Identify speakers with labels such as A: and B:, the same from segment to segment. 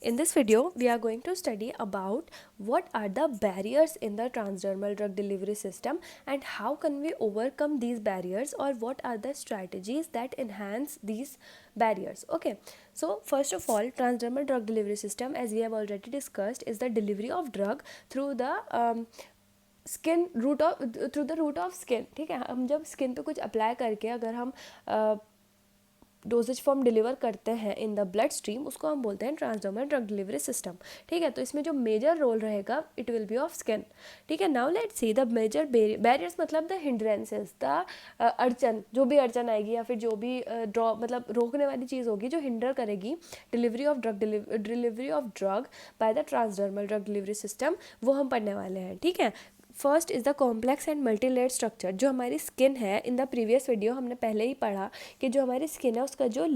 A: In this video, we are going to study about what are the barriers in the transdermal drug delivery system and how can we overcome these barriers, or what are the strategies that enhance these barriers. Okay, so first of all, transdermal drug delivery system, as we have already discussed, is the delivery of drug through the skin route of through the route of skin. ठीक है, हम जब skin पे कुछ apply करके अगर हम doses form deliver करते हैं इन द ब्लड स्ट्रीम, उसको हम बोलते हैं ट्रांसडर्मल ड्रग डिलीवरी सिस्टम. ठीक है, तो इसमें जो मेजर रोल रहेगा it will be of skin. ठीक है, now let's see the major barriers, मतलब द हिंड्रेंसेस, द अड़चन, जो भी अड़चन आएगी या फिर जो भी ड्रॉ मतलब रोकने वाली चीज़ होगी जो हिंडर करेगी delivery of drug by the transdermal drug delivery system, वो हम पढ़ने वाले हैं. ठीक है, first is the complex and multi layered structure. जो हमारी स्किन है, इन द प्रीवियस वीडियो हमने पहले ही पढ़ा कि जो हमारी स्किन है उसका जो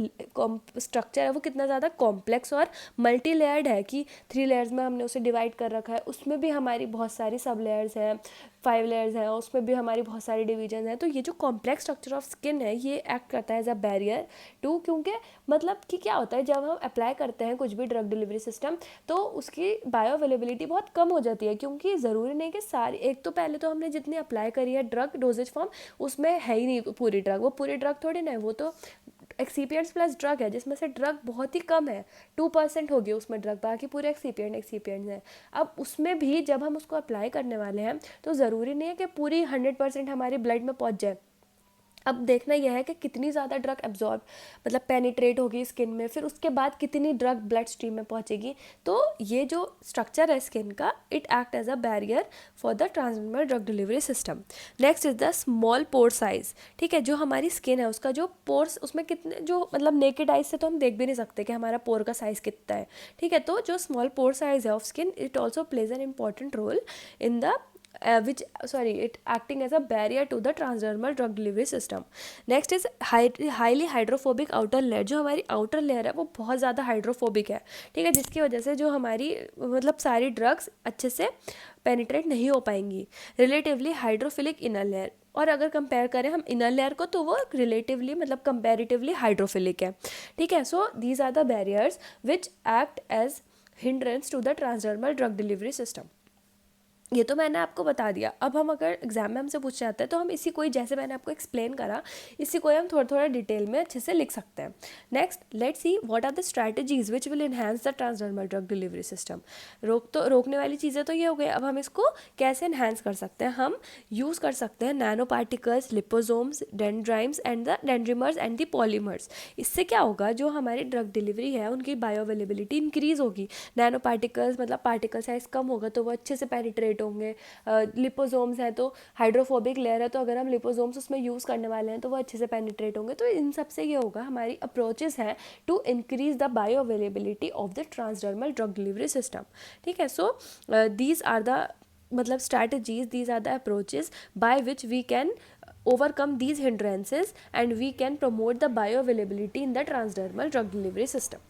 A: स्ट्रक्चर है वो कितना ज़्यादा कॉम्प्लेक्स और मल्टी लेयर्ड है, कि 3 लेयर्स में हमने उसे डिवाइड कर रखा है. उसमें भी हमारी बहुत सारी सब लेयर्स हैं, 5 लेयर्स हैं, उसमें भी हमारी बहुत सारी डिवीजन हैं. तो ये जो कॉम्प्लेक्स स्ट्रक्चर ऑफ स्किन है ये एक्ट करता है एज अ बैरियर टू, क्योंकि मतलब कि क्या होता है जब हम अप्लाई करते हैं कुछ भी ड्रग डिलीवरी सिस्टम तो उसकी बायो अवेलेबिलिटी बहुत कम हो जाती है, क्योंकि ज़रूरी नहीं कि सारी, एक तो पहले तो हमने जितनी अप्लाई करी है ड्रग डोजेज फॉर्म उसमें है ही नहीं पूरी ड्रग, वो पूरी ड्रग थोड़ी ना है, वो तो एक्सीपियंट्स प्लस ड्रग है जिसमें से ड्रग बहुत ही कम है, 2% होगी उसमें ड्रग, बाकी पूरे एक्सीपियंट्स हैं. अब उसमें भी जब हम उसको अप्लाई करने वाले हैं तो ज़रूरी नहीं है कि पूरी 100% हमारी ब्लड में पहुंच जाए. अब देखना यह है कि कितनी ज़्यादा ड्रग एब्जॉर्ब मतलब पेनिट्रेट होगी स्किन में, फिर उसके बाद कितनी ड्रग ब्लड स्ट्रीम में पहुंचेगी. तो ये जो स्ट्रक्चर है स्किन का, it act as a barrier for the transdermal drug delivery system. Next is the small pore size. ठीक है, जो हमारी स्किन है उसका जो पोर्स, उसमें कितने जो मतलब नेकेड आइज से तो हम देख भी नहीं सकते कि हमारा पोर का साइज़ कितना है. ठीक है, तो जो स्मॉल पोर साइज है of skin, it also plays an important role in the it acting as a barrier to the transdermal drug delivery system. Next is highly hydrophobic outer layer. जो हमारी outer layer है वो बहुत ज़्यादा hydrophobic है. ठीक है, जिसकी वजह से जो हमारी मतलब सारी ड्रग्स अच्छे से पेनिट्रेट नहीं हो पाएंगी. रिलेटिवली हाइड्रोफिलिक इनर लेयर, और अगर कंपेयर करें हम इनर लेयर को तो वो रिलेटिवली मतलब कंपेरेटिवली हाइड्रोफिलिक है. ठीक है, so these are the barriers which act as hindrance to the transdermal drug delivery system. ये तो मैंने आपको बता दिया. अब हम अगर एग्जाम में हमसे पूछ जाते हैं तो हम इसी को ही, जैसे मैंने आपको एक्सप्लेन करा, इसी को ही हम थोड़ा थोड़ा डिटेल में अच्छे से लिख सकते हैं. Next let's see what are the strategies which will enhance the transdermal drug delivery system. रोकने वाली चीज़ें तो ये हो गई. अब हम इसको कैसे एनहांस कर सकते हैं? हम यूज़ कर सकते हैं nano particles, liposomes, dendrimers and the dendrimers and the polymers. इससे क्या होगा, जो हमारी ड्रग डिलीवरी है उनकी बायो अवेलेबिलिटी इंक्रीज होगी. नैनो पार्टिकल्स मतलब पार्टिकल साइज कम होगा तो वो अच्छे से पेनिट्रेट होंगे. लिपोसोम्स है तो हाइड्रोफोबिक लेयर है, तो अगर हम लिपोसोम्स उसमें यूज़ करने वाले हैं तो वो अच्छे से पेनिट्रेट होंगे. तो इन सब से ये होगा, हमारी अप्रोचेस हैं to increase the bioavailability of the transdermal drug delivery system. ठीक है, सो दीज आर द मतलब strategies, these are the approaches by which we can overcome these hindrances and we can promote the bioavailability in the transdermal drug delivery system.